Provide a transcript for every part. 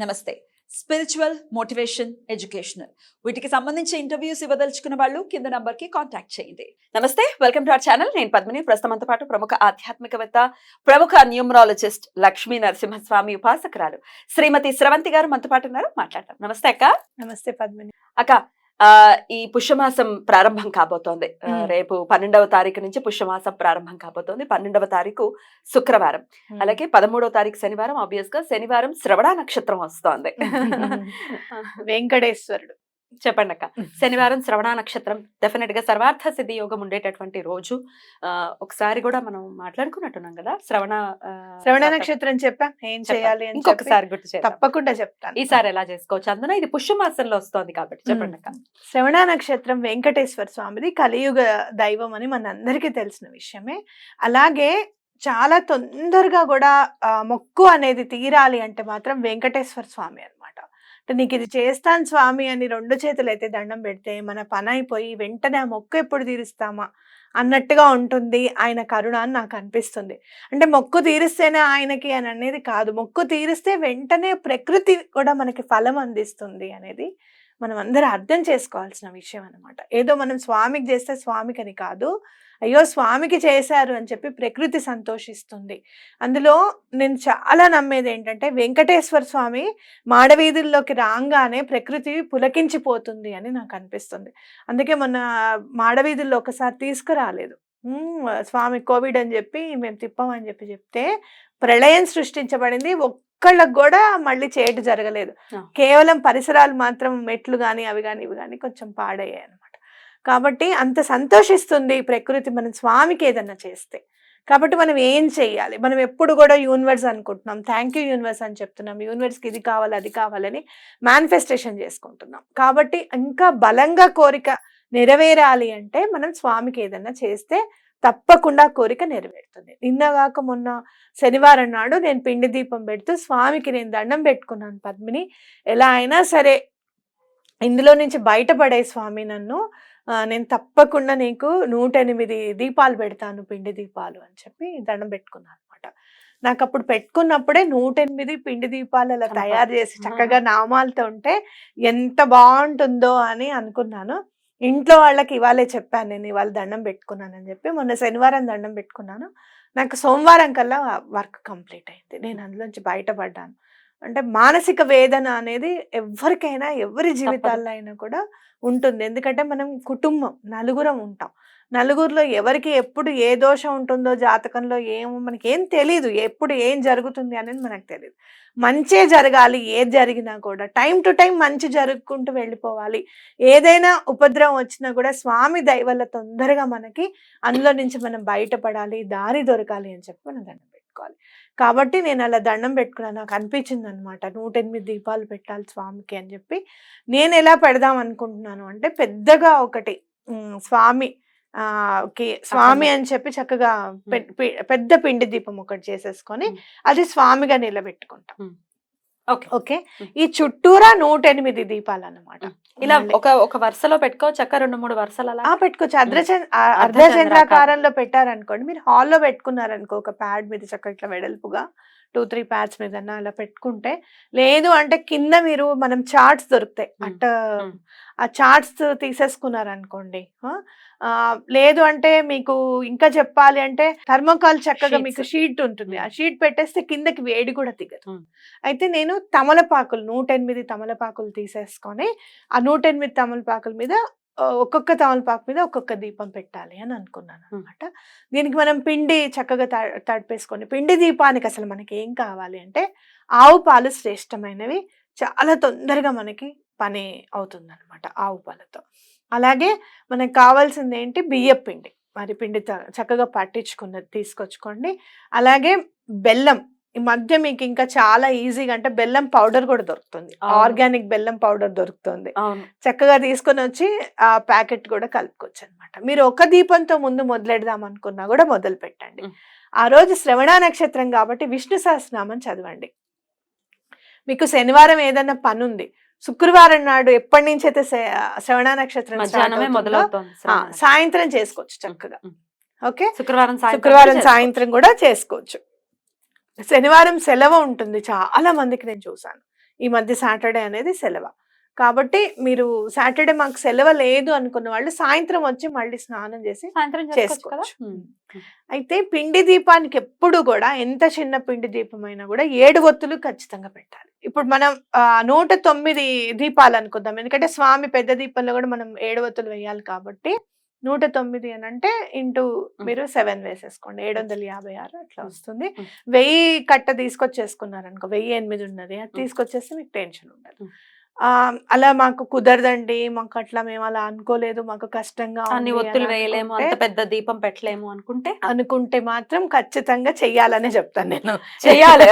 నమస్తే. Spiritual, motivation, educational వీటికి సంబంధించి ఇంటర్వ్యూస్ ఇవ్వదలుచుకున్న వాళ్ళు కింద నంబర్ కి కాంటాక్ట్ చేయండి. నమస్తే, వెల్కమ్ టు అవర్ ఛానల్. నేను పద్మిని. ప్రస్తుతంతో పాటు ప్రముఖ ఆధ్యాత్మికవేత్త, ప్రముఖ న్యూమరాలజిస్ట్ లక్ష్మీ నరసింహస్వామి ఉపాసకురాలు శ్రీమతి స్రవంతి గారు మనతో పాటు ఉన్నారు. మాట్లాడతాం. నమస్తే అక్క. నమస్తే పద్మిని. అక్క, ఈ పుష్యమాసం ప్రారంభం కాబోతోంది. రేపు 12వ తారీఖు నుంచి పుష్యమాసం ప్రారంభం కాబోతోంది. 12వ తారీఖు శుక్రవారం, అలాగే 13వ తారీఖు శనివారం. ఆబ్వియస్ గా శనివారం శ్రవణ నక్షత్రం వస్తోంది. వెంకటేశ్వరుడు. చెప్పండి అక్క. శనివారం శ్రవణ నక్షత్రం డెఫినెట్ గా సర్వార్థ సిద్ధి యోగం ఉండేటటువంటి రోజు. ఒకసారి కూడా మనం మాట్లాడుకున్నట్టున్నాం కదా శ్రవణ నక్షత్రం చెప్పాం ఏం చేయాలి అని. ఇంకొకసారి గుర్తు చేద్దాం. తప్పకుండా చెప్తాను. ఈసారి ఎలా చేసుకోవచ్చు, అందులో ఇది పుష్యమాసంలో వస్తోంది కాబట్టి చెప్పండి అక్క. శ్రవణ నక్షత్రం వెంకటేశ్వర స్వామిది కలియుగ దైవం అని మనందరికీ తెలిసిన విషయమే. అలాగే చాలా తొందరగా కూడా మొక్కు అనేది తీరాలి అంటే మాత్రం వెంకటేశ్వర స్వామి అన్నమాట. నీకు ఇది చేస్తాను స్వామి అని 2 చేతులు అయితే దండం పెడితే మన పని అయిపోయి వెంటనే ఆ మొక్కు ఎప్పుడు తీరుస్తామా అన్నట్టుగా ఉంటుంది ఆయన కరుణ అని నాకు అనిపిస్తుంది. అంటే మొక్కు తీరిస్తేనే ఆయనకి అని అనేది కాదు, మొక్కు తీరిస్తే వెంటనే ప్రకృతి కూడా మనకి ఫలం అందిస్తుంది అనేది మనం అందరూ అర్థం చేసుకోవాల్సిన విషయం అనమాట. ఏదో మనం స్వామికి చేస్తే స్వామికి అని కాదు, అయ్యో స్వామికి చేశారు అని చెప్పి ప్రకృతి సంతోషిస్తుంది. అందులో నేను చాలా నమ్మేది ఏంటంటే వెంకటేశ్వర స్వామి మాడవీధుల్లోకి రాగానే ప్రకృతి పులకించిపోతుంది అని నాకు అనిపిస్తుంది. అందుకే మొన్న మాడవీధుల్లో ఒకసారి తీసుకురాలేదు స్వామి, కోవిడ్ అని చెప్పి మేము తిప్పామని చెప్తే ప్రళయం సృష్టించబడింది. ఒక్కళ్ళకు కూడా మళ్ళీ చేటు జరగలేదు. కేవలం పరిసరాలు మాత్రం మెట్లు కానీ అవి కానీ ఇవి కానీ కొంచెం పాడయ్యాయి అనమాట. కాబట్టి అంత సంతోషిస్తుంది ప్రకృతి మనం స్వామికి ఏదన్నా చేస్తే. కాబట్టి మనం ఏం చెయ్యాలి? మనం ఎప్పుడు కూడా యూనివర్స్ అనుకుంటున్నాం, థ్యాంక్ యూ యూనివర్స్ అని చెప్తున్నాం, యూనివర్స్కి ఇది కావాలి అది కావాలని మేనిఫెస్టేషన్ చేసుకుంటున్నాం. కాబట్టి ఇంకా బలంగా కోరిక నెరవేరాలి అంటే మనం స్వామికి ఏదన్నా చేస్తే తప్పకుండా కోరిక నెరవేరుతుంది. నిన్నగాక మొన్న శనివారం నాడు నేను పిండి దీపం పెడుతూ స్వామికి నేను దండం పెట్టుకున్నాను, పద్మిని ఎలా అయినా సరే ఇందులో నుంచి బయటపడే స్వామి, నన్ను నేను తప్పకుండా నీకు 108 దీపాలు పెడతాను, పిండి దీపాలు అని చెప్పి దండం పెట్టుకున్నాను అనమాట. నాకు అప్పుడు పెట్టుకున్నప్పుడే 108 పిండి దీపాలు అలా తయారు చేసి చక్కగా నామాలతో ఉంటే ఎంత బాగుంటుందో అని అనుకున్నాను. ఇంట్లో వాళ్ళకి ఇవాళే చెప్పాను, నేను ఇవాళ దండం పెట్టుకున్నానని చెప్పి. మొన్న శనివారం దండం పెట్టుకున్నాను, నాకు సోమవారం కల్లా వర్క్ కంప్లీట్ అయింది, నేను అందులోంచి బయటపడ్డాను. అంటే మానసిక వేదన అనేది ఎవరికైనా ఎవరి జీవితాల్లో అయినా కూడా ఉంటుంది. ఎందుకంటే మనం కుటుంబం నలుగురం ఉంటాం, నలుగురిలో ఎవరికి ఎప్పుడు ఏ దోషం ఉంటుందో జాతకంలో ఏమో మనకి ఏం తెలియదు, ఎప్పుడు ఏం జరుగుతుంది అనేది మనకు తెలియదు. మంచే జరగాలి, ఏది జరిగినా కూడా టైం టు టైం మంచి జరుగుకుంటూ వెళ్ళిపోవాలి. ఏదైనా ఉపద్రవం వచ్చినా కూడా స్వామి దయ వల్ల తొందరగా మనకి అందులో నుంచి మనం బయటపడాలి, దారి దొరకాలి అని చెప్పి మనం దండం పెట్టుకోవాలి. కాబట్టి నేను అలా దండం పెట్టుకున్నాను. నాకు అనిపించింది అనమాట 108 దీపాలు పెట్టాలి స్వామికి అని చెప్పి. నేను ఎలా పెడదాం అనుకుంటున్నాను అంటే పెద్దగా ఒకటి స్వామి స్వామి అని చెప్పి చక్కగా పెద్ద పిండి దీపం ఒకటి చేసేసుకొని అది స్వామిగా నిలబెట్టుకుంటాం. ఓకే, ఈ చుట్టూరా 108 దీపాలు అన్నమాట. ఇలా ఒక వరుసలో పెట్టుకోవచ్చు అక్క, 2-3 వరుసలు అలా పెట్టుకోవచ్చు. అర్ధచంద్రాకారంలో పెట్టారనుకోండి, మీరు హాల్లో పెట్టుకున్నారనుకో ఒక ప్యాడ్ మీద చక్కగా ఇట్లా వెడల్పుగా 2-3 ప్యాడ్స్ మీద అలా పెట్టుకుంటే, లేదు అంటే కింద మీరు మనం చార్ట్స్ దొరుకుతాయి అట్ట, ఆ చార్ట్స్ తీసేసుకున్నారనుకోండి. లేదు అంటే మీకు ఇంకా చెప్పాలి అంటే థర్మోకాల్ చక్కగా మీకు షీట్ ఉంటుంది, ఆ షీట్ పెట్టేస్తే కిందకి వేడి కూడా దిగదు. అయితే నేను తమలపాకులు 108 తమలపాకులు తీసేసుకొని ఆ 108 తమలపాకుల మీద ఒక్కొక్క తమలపాకు మీద ఒక్కొక్క దీపం పెట్టాలి అని అనుకున్నాను అనమాట. దీనికి మనం పిండి చక్కగా తడిపేసుకొని, పిండి దీపానికి అసలు మనకి ఏం కావాలి అంటే ఆవు పాలు శ్రేష్టమైనవి, చాలా తొందరగా మనకి పని అవుతుంది అనమాట ఆవు పాలతో. అలాగే మనకు కావాల్సింది ఏంటి, బియ్యం పిండి, మరి పిండి చక్కగా పట్టించుకున్నది తీసుకొచ్చుకోండి. అలాగే బెల్లం, ఈ మధ్య మీకు ఇంకా చాలా ఈజీగా అంటే బెల్లం పౌడర్ కూడా దొరుకుతుంది, ఆర్గానిక్ బెల్లం పౌడర్ దొరుకుతుంది. చక్కగా తీసుకొని వచ్చి ఆ ప్యాకెట్ కూడా కలుపుకోవచ్చు అనమాట. మీరు ఒక దీపంతో ముందు మొదలెడదాం అనుకున్నా కూడా మొదలు పెట్టండి. ఆ రోజు శ్రవణ నక్షత్రం కాబట్టి విష్ణు సహస్రనామం చదవండి. మీకు శనివారం ఏదైనా పని ఉంది, శుక్రవారం నాడు ఎప్పటి నుంచి అయితే శ్రవణ నక్షత్రం సాయంత్రం చేసుకోవచ్చు చక్కగా. ఓకే, శుక్రవారం సాయంత్రం కూడా చేసుకోవచ్చు. శనివారం సెలవు ఉంటుంది చాలా మందికి, నేను చూసాను. ఈ మధ్య సాటర్డే అనేది సెలవ. కాబట్టి మీరు సాటర్డే మాకు సెలవు లేదు అనుకున్న వాళ్ళు సాయంత్రం వచ్చి మళ్ళీ స్నానం చేసి సాయంత్రం చేసుకోవచ్చు కదా. చేసుకోవచ్చు. అయితే పిండి దీపానికి ఎప్పుడు కూడా ఎంత చిన్న పిండి దీపమైనా కూడా 7 ఒత్తులు ఖచ్చితంగా పెట్టాలి. ఇప్పుడు మనం 109 దీపాలు అనుకుందాం. ఎందుకంటే స్వామి పెద్ద దీపంలో కూడా మనం 7 ఒత్తులు వేయాలి కాబట్టి 109 అని అంటే ఇంటూ మీరు 7 వేసేసుకోండి. 756 అట్లా వస్తుంది. 1000 కట్ట తీసుకొచ్చేసుకున్నారనుకో, 1008 ఉన్నది అది తీసుకొచ్చేస్తే మీకు టెన్షన్ ఉండదు. అలా మాకు కుదరదండి, మాకు అట్లా మేము అలా అనుకోలేదు, మాకు కష్టంగా అన్ని ఉంది ఒత్తులు అని వేయలేము, అనుకుంటే అంత పెద్ద దీపం పెట్టలేము అనుకుంటే మాత్రం ఖచ్చితంగా చెయ్యాలనే చెప్తాను నేను. చెయ్యాలి.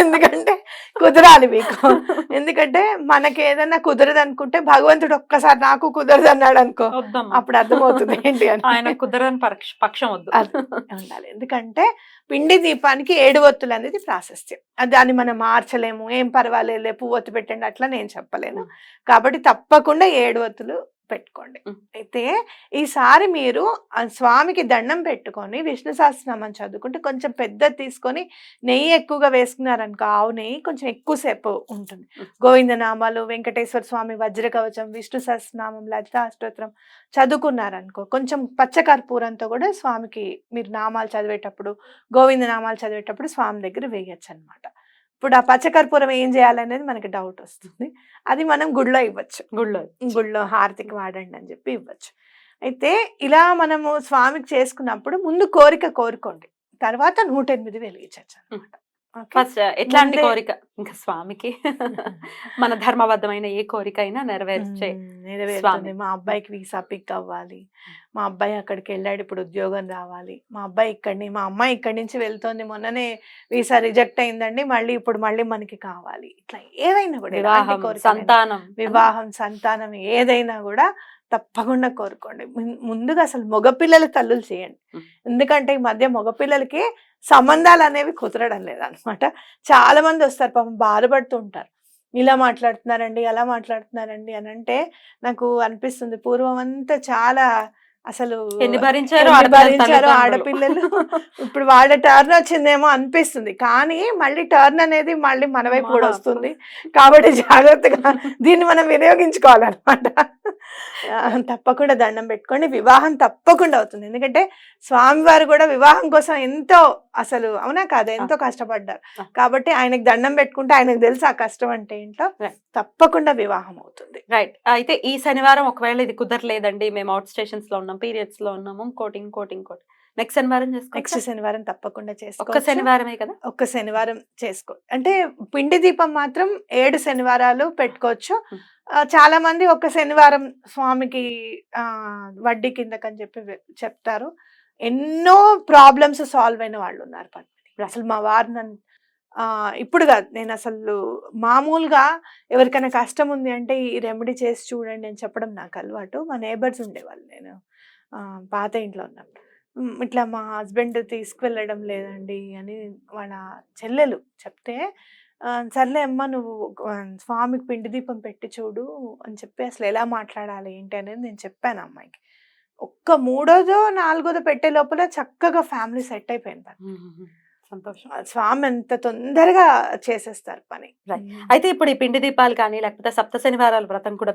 ఎందుకంటే కుదరాలి మీకు. ఎందుకంటే మనకి ఏదైనా కుదరదు అనుకుంటే భగవంతుడు ఒక్కసారి నాకు కుదరదు అన్నాడు అనుకో, అప్పుడు అర్థమవుతుంది ఏంటి అని. ఆయన కుదరని పక్షం వద్దు ఉండాలి. ఎందుకంటే పిండి దీపానికి 7 ఒత్తులు అనేది ప్రాశస్త్యం. దాన్ని మనం మార్చలేము, ఏం పర్వాలేదు పువ్వు ఒత్తి పెట్టండి అట్లా నేను చెప్పలేను. కాబట్టి తప్పకుండా 7 ఒత్తులు పెట్టుకోండి. అయితే ఈసారి మీరు స్వామికి దండం పెట్టుకొని విష్ణు సహస్రనామం చదువుకుంటే కొంచెం పెద్దది తీసుకొని నెయ్యి ఎక్కువగా వేసుకున్నారనుకో, ఆవు నెయ్యి కొంచెం ఎక్కువసేపు ఉంటుంది. గోవిందనామాలు, వెంకటేశ్వర స్వామి వజ్ర కవచం, విష్ణు సహస్రనామం, లలితా అష్టోత్తరం చదువుకున్నారనుకో, కొంచెం పచ్చకర్పూరంతో కూడా స్వామికి మీరు నామాలు చదివేటప్పుడు, గోవింద నామాలు చదివేటప్పుడు స్వామి దగ్గర వేయచ్చు అనమాట. ఇప్పుడు ఆ పచ్చకర్పూరం ఏం చేయాలనేది మనకి డౌట్ వస్తుంది. అది మనం గుడిలో ఇవ్వచ్చు. గుడిలో హారతికి వాడండి అని చెప్పి ఇవ్వచ్చు. అయితే ఇలా మనము స్వామికి చేసుకున్నప్పుడు ముందు కోరిక కోరుకోండి, తర్వాత 108 వెలిగించచ్చు అనమాట. ఫస్ట్ ఎట్లాంటి కోరిక? ఇంకా స్వామికి మన ధర్మబద్ధమైన ఏ కోరిక అయినా నెరవేరుతుంది. మా అబ్బాయికి వీసా పిక్ అవ్వాలి, మా అబ్బాయి అక్కడికి వెళ్ళాడు ఇప్పుడు ఉద్యోగం రావాలి, మా అమ్మాయి ఇక్కడి నుంచి వెళ్తోంది, మొన్ననే వీసా రిజెక్ట్ అయిందండి, ఇప్పుడు మళ్ళీ మనకి కావాలి. ఇట్లా ఏదైనా కూడా వివాహం, సంతానం ఏదైనా కూడా తప్పకుండా కోరుకోండి. ముందుగా అసలు మగపిల్లల తల్లులు చేయండి. ఎందుకంటే ఈ మధ్య మగపిల్లలకి సంబంధాలు అనేవి కుదరడం లేదనమాట. చాలా మంది వస్తారు పాపం, బాధపడుతూ ఉంటారు, ఇలా మాట్లాడుతున్నారండి అలా మాట్లాడుతున్నారండి అని. అంటే నాకు అనిపిస్తుంది పూర్వం అంతా చాలా అసలు ఎన్ని భరించారు ఆడపిల్లలు. ఇప్పుడు వాళ్ళ టర్న్ వచ్చిందేమో అనిపిస్తుంది, కానీ మళ్ళీ టర్న్ అనేది మళ్ళీ మన వైపు కూడా వస్తుంది. కాబట్టి జాగ్రత్తగా దీన్ని మనం వినియోగించుకోవాలన్నమాట. తప్పకుండా దండం పెట్టుకోండి, వివాహం తప్పకుండా అవుతుంది. ఎందుకంటే స్వామివారు కూడా వివాహం కోసం ఎంతో అసలు అవునా కాదా ఎంతో కష్టపడ్డారు. కాబట్టి ఆయనకు దండం పెట్టుకుంటే ఆయనకు తెలుసు ఆ కష్టం అంటే ఏంటో, తప్పకుండా వివాహం అవుతుంది. రైట్. అయితే ఈ శనివారం ఒకవేళ ఇది కుదరలేదండి, మేము అవుట్ స్టేషన్స్ లో ఉన్నాం, పీరియడ్స్ లో ఉన్నాము, ఇంకోటి నెక్స్ట్ శనివారం తప్పకుండా చేసుకో. ఒక్క శనివారమే కదా, ఒక్క శనివారం చేసుకో. అంటే పిండి దీపం మాత్రం 7 శనివారాలు పెట్టుకోవచ్చు. చాలా మంది ఒక్క శనివారం స్వామికి వడ్డీ కిందకని చెప్పి చెప్తారు. ఎన్నో ప్రాబ్లమ్స్ సాల్వ్ అయిన వాళ్ళు ఉన్నారు. అసలు మా వారు నన్ను ఇప్పుడు కాదు, నేను అసలు మామూలుగా ఎవరికైనా కష్టం ఉంది అంటే ఈ రెమెడీ చేసి చూడండి అని చెప్పడం నాకు అలవాటు. మా నేబర్స్ ఉండేవాళ్ళు, నేను పాత ఇంట్లో ఉన్నప్పుడు, ఇట్లా మా హస్బెండ్ తీసుకువెళ్ళడం లేదండి అని వాళ్ళ చెల్లెలు చెప్తే, సర్లే అమ్మ నువ్వు స్వామికి పిండి దీపం పెట్టి చూడు అని చెప్పి అసలు ఎలా మాట్లాడాలి ఏంటి అనేది నేను చెప్పాను అమ్మాయికి. ఒక్క 3వ 4వ పెట్టే లోపల చక్కగా ఫ్యామిలీ సెట్ అయిపోయింది. సంతోషం. స్వామి ఎంత తొందరగా చేసేస్తారు పని. అయితే ఇప్పుడు ఈ పిండి దీపాలు కానీ లేకపోతే సప్త శనివారాల వ్రతం కూడా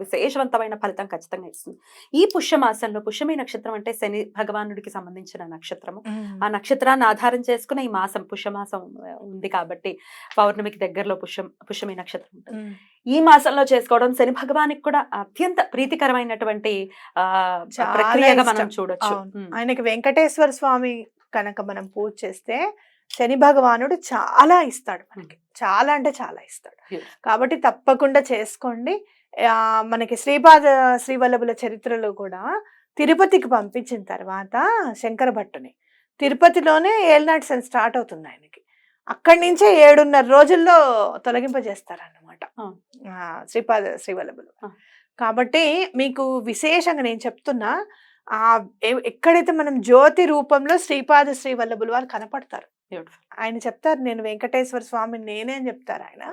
విశేషవంతమైన ఫలితం ఖచ్చితంగా ఇస్తుంది. ఈ పుష్యమాసంలో, పుష్యమి నక్షత్రం అంటే శని భగవానుడికి సంబంధించిన నక్షత్రము, ఆ నక్షత్రాన్ని ఆధారం చేసుకుని ఈ మాసం పుష్యమాసం ఉంది కాబట్టి పౌర్ణమికి దగ్గరలో పుష్యమి నక్షత్రం ఉంటుంది. ఈ మాసంలో చేసుకోవడం శని భగవానికి కూడా అత్యంత ప్రీతికరమైనటువంటి ప్రక్రియగా మనం చూడొచ్చు. ఆయనకి వెంకటేశ్వర స్వామి కనుక మనం పూజ చేస్తే శని భగవానుడు చాలా ఇస్తాడు మనకి, చాలా అంటే చాలా ఇస్తాడు. కాబట్టి తప్పకుండా చేసుకోండి. మనకి శ్రీవల్లభుల చరిత్రలో కూడా తిరుపతికి పంపించిన తర్వాత శంకర భట్టుని తిరుపతిలోనే ఏళ్ళనాటి శని స్టార్ట్ అవుతుంది ఆయనకి. అక్కడి నుంచే 7.5 రోజుల్లో తొలగింపజేస్తారన్నమాట శ్రీవల్లభులు. కాబట్టి మీకు విశేషంగా నేను చెప్తున్నా, ఎక్కడైతే మనం జ్యోతి రూపంలో శ్రీవల్లభులు వారు కనపడతారు. ఆయన చెప్తారు నేను వెంకటేశ్వర స్వామి నేనే అని చెప్తారు ఆయన.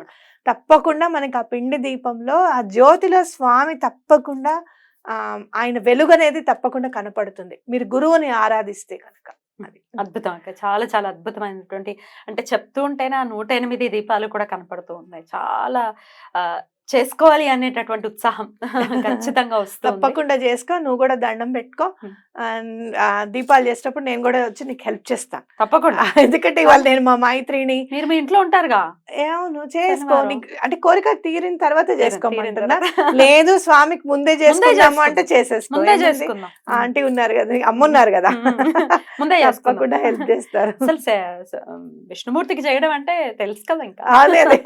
తప్పకుండా మనకి ఆ పిండి దీపంలో ఆ జ్యోతిలో స్వామి తప్పకుండా ఆయన వెలుగు అనేది తప్పకుండా కనపడుతుంది మీరు గురువుని ఆరాధిస్తే కనుక. అది. అద్భుతం అక్క. చాలా చాలా అద్భుతమైనటువంటి అంటే చెప్తూ ఉంటేనే ఆ 108 దీపాలు కూడా కనపడుతూ ఉన్నాయి. చాలా చేసుకోవాలి అనేటటువంటి ఉత్సాహం ఖచ్చితంగా వస్తుంది. తప్పకుండా చేసుకో, నువ్వు కూడా దండం పెట్టుకో. హ్మ్. దీపాలు చేసేటప్పుడు నేను కూడా వచ్చి నీకు హెల్ప్ చేస్తాను. తప్పకుండా. ఎందుకంటే ఇవాళ నేను మా మైత్రిని మీరు మీ ఇంట్లో ఉంటారుగా? అవును చేసుకో, శనివారం. నీకు అంటే కోరిక తీరిన తర్వాత చేసుకోమంటున్నా. తీరిన లేదు స్వామికి ముందే చేసుకుందాము అంటే చేసేసుకో. ముందే ఏముంది? చేసుకుందాం. ఆంటీ ఉన్నారు కదా, అమ్మ ఉన్నారు కదా, ముందే చేసుకుందాం. తప్పకుండా హెల్ప్ చేస్తారు. అసలు విష్ణుమూర్తికి చేయడం అంటే తెలుసు కదా ఇంకా. అదే అదే.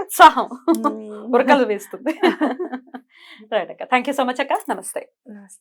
ఉత్సాహం ఉమ్. ఉరకలు వేస్తుంది. రైట్ అక్క. థ్యాంక్ యూ సో మచ్ అక్క. నమస్తే. నమస్తే.